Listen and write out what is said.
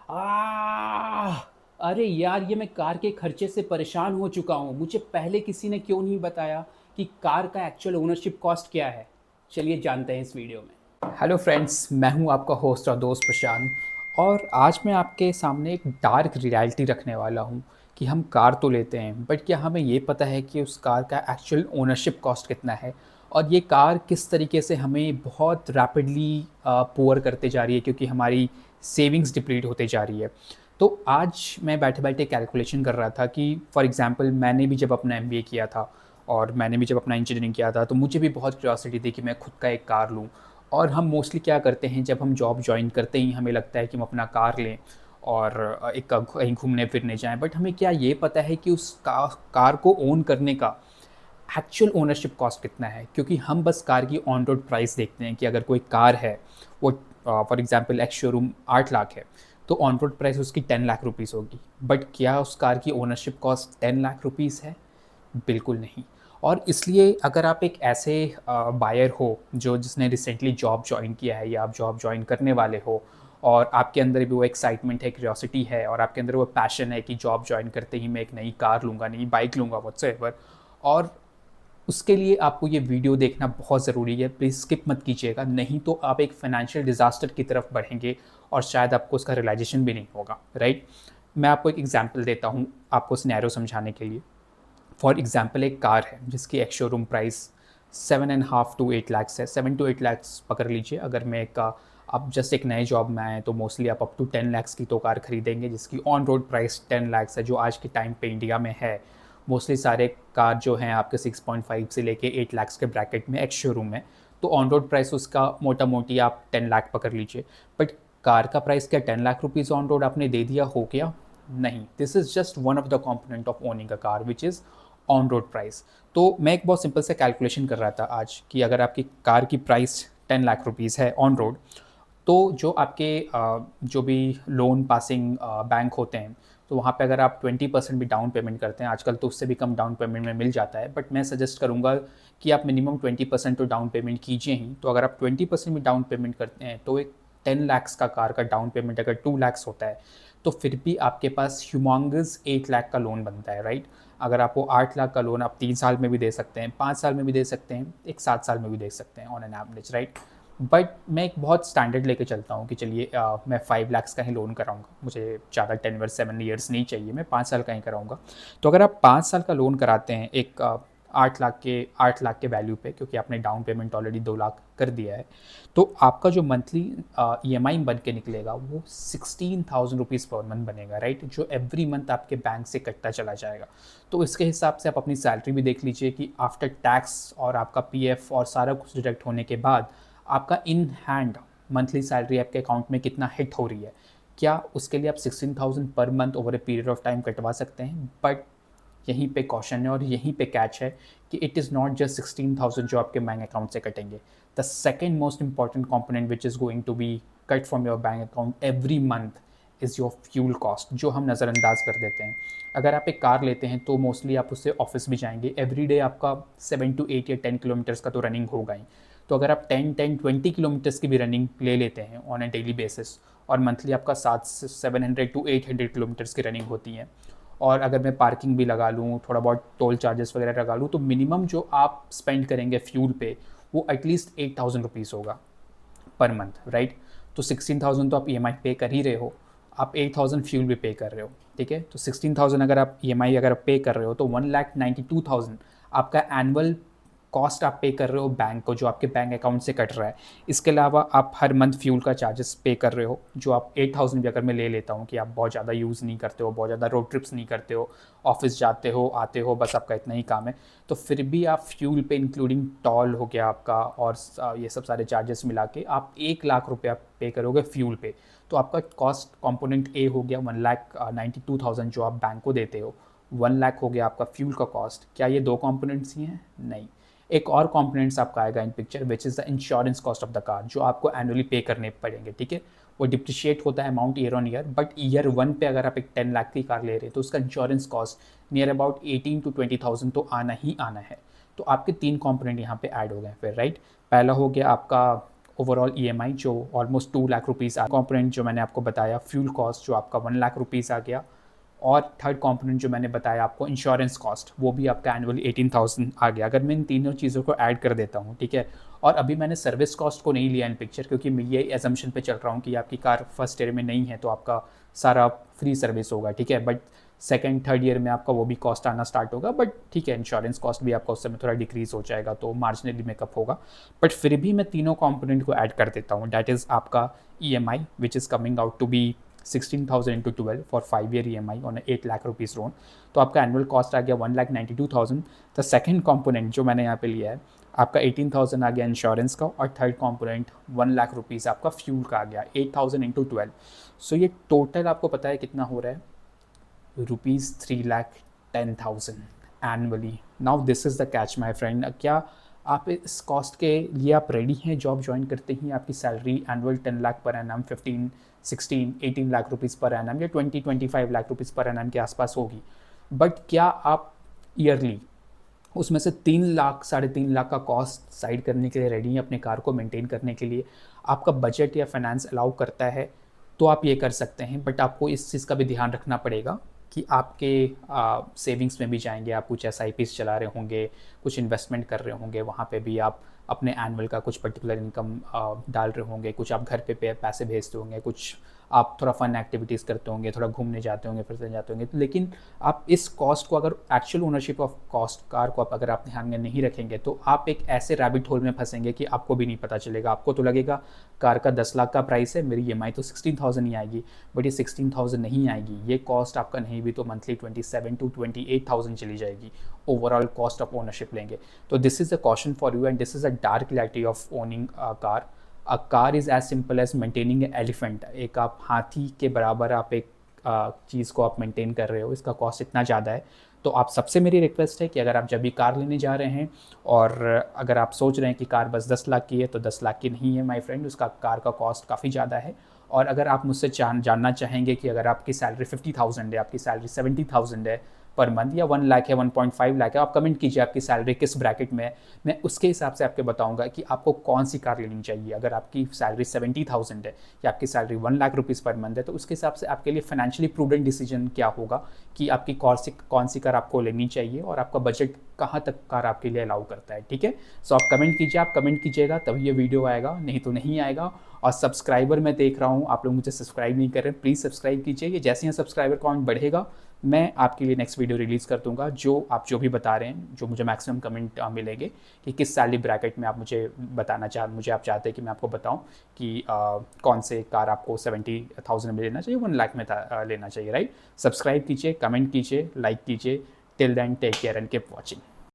आह! अरे यार, ये मैं कार के खर्चे से परेशान हो चुका हूँ। मुझे पहले किसी ने क्यों नहीं बताया कि कार का एक्चुअल ओनरशिप कॉस्ट क्या है? चलिए जानते हैं इस वीडियो में। हेलो फ्रेंड्स, मैं हूँ आपका होस्ट और दोस्त प्रशांत और आज मैं आपके सामने एक डार्क रियलिटी रखने वाला हूँ कि हम कार तो लेते हैं, बट क्या हमें ये पता है कि उस कार का एक्चुअल ओनरशिप कॉस्ट कितना है? और ये कार किस तरीके से हमें बहुत रैपिडली पुअर करते जा रही है क्योंकि हमारी सेविंग्स डिप्लीट होते जा रही है। तो आज मैं बैठे-बैठे कैलकुलेशन कर रहा था कि फॉर एग्ज़ाम्पल मैंने भी जब अपना एमबीए किया था और मैंने भी जब अपना इंजीनियरिंग किया था, तो मुझे भी बहुत क्यूरियोसिटी थी कि मैं खुद का एक कार लूँ। और हम मोस्टली क्या करते हैं, जब हम जॉब जॉइन करते ही हमें लगता है कि हम अपना कार लें और एक कहीं घूमने-फिरने जाएँ। बट हमें क्या ये पता है कि उस कार को ओन करने का एक्चुअल ओनरशिप कॉस्ट कितना है? क्योंकि हम बस कार की ऑन रोड प्राइस देखते हैं कि अगर कोई कार है, वो for example ex showroom 8 lakh है, तो ऑन रोड प्राइस उसकी 10 लाख रुपीज़ होगी। बट क्या उस कार की ओनरशिप कॉस्ट 10 लाख रुपीज़ है? बिल्कुल नहीं। और इसलिए अगर आप एक ऐसे बायर हो जो जिसने रिसेंटली जॉब जॉइन किया है या आप जॉब जॉइन करने वाले हो और आपके अंदर भी वो एक्साइटमेंट है, क्यूरियोसिटी है और आपके अंदर वो पैशन है कि जॉब जॉइन करते ही मैं एक नई कार लूँगा, नई बाइक लूँगा व्हाट्सएवर, और उसके लिए आपको ये वीडियो देखना बहुत ज़रूरी है। प्लीज़ स्किप मत कीजिएगा, नहीं तो आप एक फाइनेंशियल डिज़ास्टर की तरफ बढ़ेंगे और शायद आपको उसका रियलाइज़ेशन भी नहीं होगा, राइट? मैं आपको एक एग्ज़ाम्पल देता हूँ आपको सिनेरियो समझाने के लिए। फॉर एग्ज़ाम्पल एक कार है जिसकी ex showroom price 7.5 to 8 lakhs है, 7 टू 8 लैक्स पकड़ लीजिए। अगर मैं एक आप जस्ट एक नए जॉब में आए तो मोस्टली आप अप टू 10 लैक्स की तो कार खरीदेंगे जिसकी ऑन रोड प्राइस 10 लैक्स है, जो आज के टाइम पे इंडिया में है। मोस्टली सारे कार जो हैं आपके 6.5 से लेके 8 लैक्स के ब्रैकेट में एक्स शोरूम में, तो ऑन रोड प्राइस उसका मोटा मोटी आप 10 लाख पकड़ लीजिए। बट कार का प्राइस क्या 10 लाख रुपीज़ ऑन रोड आपने दे दिया हो गया? नहीं, this is just one of the component of owning a car which is on road price. तो मैं एक बहुत सिंपल सा कैलकुलेशन कर रहा था आज कि अगर आपकी कार की प्राइस 10 लाख रुपीज़ है ऑन रोड, तो जो आपके जो भी लोन पासिंग बैंक होते हैं, तो वहाँ पे अगर आप 20% भी डाउन पेमेंट करते हैं, आजकल तो उससे भी कम डाउन पेमेंट में मिल जाता है, बट मैं सजेस्ट करूँगा कि आप मिनिमम 20% तो डाउन पेमेंट कीजिए ही। तो अगर आप 20% भी डाउन पेमेंट करते हैं, तो एक 10 लैक्स का कार का डाउन पेमेंट अगर 2 लैक्स होता है, तो फिर भी आपके पास ह्यूमंगस 8 लाख का लोन बनता है, राइट? अगर आपको 8 लाख का लोन आप 3 साल में भी दे सकते हैं, 5 साल में भी दे सकते हैं, एक 7 साल में भी दे सकते हैं on an average, right? But मैं एक बहुत स्टैंडर्ड लेके चलता हूँ कि चलिए मैं 5 लैक्स का ही लोन कराऊँगा, मुझे ज़्यादा 10 व 7 ईयर्स नहीं चाहिए, मैं 5 साल का ही कराऊँगा। तो अगर आप 5 साल का लोन कराते हैं एक 8 लाख के वैल्यू पे, क्योंकि आपने डाउन पेमेंट ऑलरेडी 2 लाख कर दिया है, तो आपका जो मंथली ईएमआई बन के निकलेगा वो 16,000 रुपीज़ पर मंथ बनेगा, राइट? जो एवरी मंथ आपके बैंक से कटता चला जाएगा। तो इसके हिसाब से आप अपनी सैलरी भी देख लीजिए कि आफ्टर टैक्स और आपका पीएफ और सारा कुछ डिडक्ट होने के बाद आपका इन हैंड मंथली सैलरी आपके अकाउंट में कितना हिट हो रही है। क्या उसके लिए आप 16,000 per month over a period of time कटवा सकते हैं? बट यहीं पे कॉशन है और यहीं पे कैच है कि इट इज़ नॉट जस्ट 16,000 जो आपके बैंक अकाउंट से कटेंगे। The second most important component which is going to be cut from your bank account every month is your fuel cost, जो हम नज़रअंदाज कर देते हैं। अगर आप एक कार लेते हैं तो मोस्टली आप उससे ऑफिस भी जाएंगे, एवरी डे आपका 7 टू 8 या 10 किलोमीटर्स का तो रनिंग होगा ही। तो अगर आप 10-20 किलोमीटर्स की भी रनिंग ले लेते हैं ऑन ए डेली बेसिस, और मंथली आपका 700 टू 800 किलोमीटर्स की रनिंग होती है, और अगर मैं पार्किंग भी लगा लूँ, थोड़ा बहुत टोल चार्जेस वगैरह लगा लूँ, तो मिनिमम जो आप स्पेंड करेंगे फ्यूल पे वो एटलीस्ट 8,000 रुपीज़ होगा पर मंथ, राइट? तो 16,000 तो आप ईएमआई पे कर ही रहे हो, आप 8,000 फ्यूल भी पे कर रहे हो, ठीक है? तो 16,000 अगर आप ईएमआई अगर पे कर रहे हो तो 1,92,000 आपका एनुअल कॉस्ट आप पे कर रहे हो बैंक को, जो आपके बैंक अकाउंट से कट रहा है। इसके अलावा आप हर मंथ फ्यूल का चार्जेस पे कर रहे हो, जो आप 8,000 भी अगर मैं ले लेता हूँ कि आप बहुत ज़्यादा यूज़ नहीं करते हो, बहुत ज़्यादा रोड ट्रिप्स नहीं करते हो, ऑफिस जाते हो आते हो, बस आपका इतना ही काम है, तो फिर भी आप फ्यूल पे इंक्लूडिंग टॉल हो गया आपका और ये सब सारे चार्जेस मिला के आप 1 लाख रुपया पे करोगे फ्यूल पे। तो आपका कॉस्ट कंपोनेंट ए हो गया 1,92,000 जो आप बैंक को देते हो, 1 लाख हो गया आपका फ्यूल का कॉस्ट। क्या ये दो कंपोनेंट्स ही हैं? नहीं। एक और कंपोनेंट्स आपका आएगा इन picture which is the insurance cost of the car, जो आपको एनुअली पे करने पड़ेंगे, ठीक है? वो डिप्रिशिएट होता है amount year on year, but year 1 पे अगर आप एक 10 लाख की कार ले रहे हैं तो उसका insurance cost near about 18 to 20,000 तो आना ही आना है। तो आपके 3 कंपोनेंट यहाँ पे ऐड हो गए फिर, राइट? पहला हो गया आपका ओवरऑल EMI जो ऑलमोस्ट 2 लाख रुपीज़, कॉम्पोनेंट जो मैंने आपको बताया फ्यूल कॉस्ट जो आपका 1 लाख रुपीज़ आ गया, और थर्ड कंपोनेंट जो मैंने बताया आपको इंश्योरेंस कॉस्ट, वो भी आपका एनुअली 18,000 आ गया। अगर मैं इन तीनों चीज़ों को ऐड कर देता हूँ, ठीक है, और अभी मैंने सर्विस कॉस्ट को नहीं लिया इन पिक्चर, क्योंकि मैं ये एजम्पशन पे चल रहा हूँ कि आपकी कार फर्स्ट ईयर में नहीं है तो आपका सारा फ्री सर्विस होगा, ठीक है, बट सेकंड थर्ड ईयर में आपका वो भी कॉस्ट आना स्टार्ट होगा, बट ठीक है, इंश्योरेंस कॉस्ट भी आपका उस समय थोड़ा डिक्रीज हो जाएगा, तो मार्जिनली मेकअप होगा। बट फिर भी मैं तीनों कंपोनेंट को ऐड कर देता हूँ, दैट इज़ आपका EMI which is coming out to be 16,000 into 12 for 5-year EMI on a 8 lakh rupees loan, तो आपका एनुअल कॉस्ट आ गया 1,92,000। द सेकंड कंपोनेंट जो मैंने यहाँ पे लिया है आपका 18,000 आ गया इंश्योरेंस का, और थर्ड कंपोनेंट 1 लाख रुपीज़ आपका फ्यूल का आ गया 8,000 into 12। सो ये टोटल आपको पता है कितना हो रहा है, ₹3,10,000 annually. Now this is the catch my friend, क्या आप इस कॉस्ट के लिए आप रेडी हैं? जॉब ज्वाइन करते ही आपकी salary annual 10 lakh per annum, 15, 16, 18 lakh rupees per annum या 20-25 लाख रुपीज़ पर एनम के आसपास होगी, बट क्या आप ईयरली उसमें से 3 लाख 3.5 लाख का कॉस्ट साइड करने के लिए रेडी हैं अपने कार को मेंटेन करने के लिए? आपका बजट या फाइनेंस अलाउ करता है तो आप ये कर सकते हैं, बट आपको इस चीज़ का भी ध्यान रखना पड़ेगा कि आपके सेविंग्स में भी जाएंगे, आप कुछ SIPs चला रहे होंगे, कुछ इन्वेस्टमेंट कर रहे होंगे, वहाँ पे भी आप अपने एनुअल का कुछ पर्टिकुलर इनकम डाल रहे होंगे, कुछ आप घर पे पैसे भेजते होंगे, कुछ आप थोड़ा फन एक्टिविटीज़ करते होंगे, थोड़ा घूमने जाते होंगे, फिर से जाते होंगे, तो लेकिन आप इस कॉस्ट को, अगर actual ownership of cost car को अगर आप ध्यान में नहीं रखेंगे तो आप एक ऐसे रैबिट होल में फंसेंगे कि आपको भी नहीं पता चलेगा। आपको तो लगेगा कार का 10 लाख का प्राइस है, मेरी EMI तो 16,000 ही आएगी, बट ये 16,000 नहीं आएगी, ये कॉस्ट आपका नहीं भी तो मंथली 27 to 28,000 चली जाएगी ओवरऑल कॉस्ट ऑफ ओनरशिप लेंगे। तो this is a caution for you and this is a dark reality of owning a car. A car is as simple as maintaining a elephant. एक आप हाथी के बराबर आप एक चीज़ को आप मेंटेन कर रहे हो, इसका कॉस्ट इतना ज़्यादा है। तो आप सबसे मेरी रिक्वेस्ट है कि अगर आप जब भी कार लेने जा रहे हैं और अगर आप सोच रहे हैं कि कार बस 10 लाख की है, तो 10 लाख की नहीं है माय फ्रेंड, उसका कार का कॉस्ट काफ़ी ज़्यादा है। और अगर आप मुझसे जानना चाहेंगे कि अगर आपकी सैलरी 50,000 है, आपकी सैलरी 70,000 है पर मंथ, या 1 लाख है, 1.5 लाख है, आप कमेंट कीजिए आपकी सैलरी किस ब्रैकेट में है, मैं उसके हिसाब से आपको बताऊंगा कि आपको कौन सी कार लेनी चाहिए। अगर आपकी सैलरी 70,000 है या आपकी salary 1 lakh rupees per month है, तो उसके हिसाब से आपके लिए फाइनेंशियली प्रूडेंट डिसीजन क्या होगा कि आपकी कौन सी कार आपको लेनी चाहिए और आपका बजट कहाँ तक कार आपके लिए अलाउ करता है, ठीक है। सो आप कमेंट कीजिए, आप कमेंट कीजिएगा तभी ये वीडियो आएगा, नहीं तो नहीं आएगा। और सब्सक्राइबर मैं देख रहा हूँ आप लोग मुझे सब्सक्राइब नहीं कर रहे हैं, प्लीज़ सब्सक्राइब कीजिए। ये जैसे ही सब्सक्राइबर काउंट बढ़ेगा मैं आपके लिए नेक्स्ट वीडियो रिलीज़ कर दूंगा, जो आप जो भी बता रहे हैं, जो मुझे मैक्सिमम कमेंट मिलेंगे कि किस सैलरी ब्रैकेट में आप मुझे मुझे आप चाहते हैं कि मैं आपको बताऊं कि कौन से कार आपको 70,000 में लेना चाहिए, 1 लाख में लेना चाहिए, राइट। सब्सक्राइब कीजिए, कमेंट कीजिए, लाइक कीजिए। Till then take care and keep watching.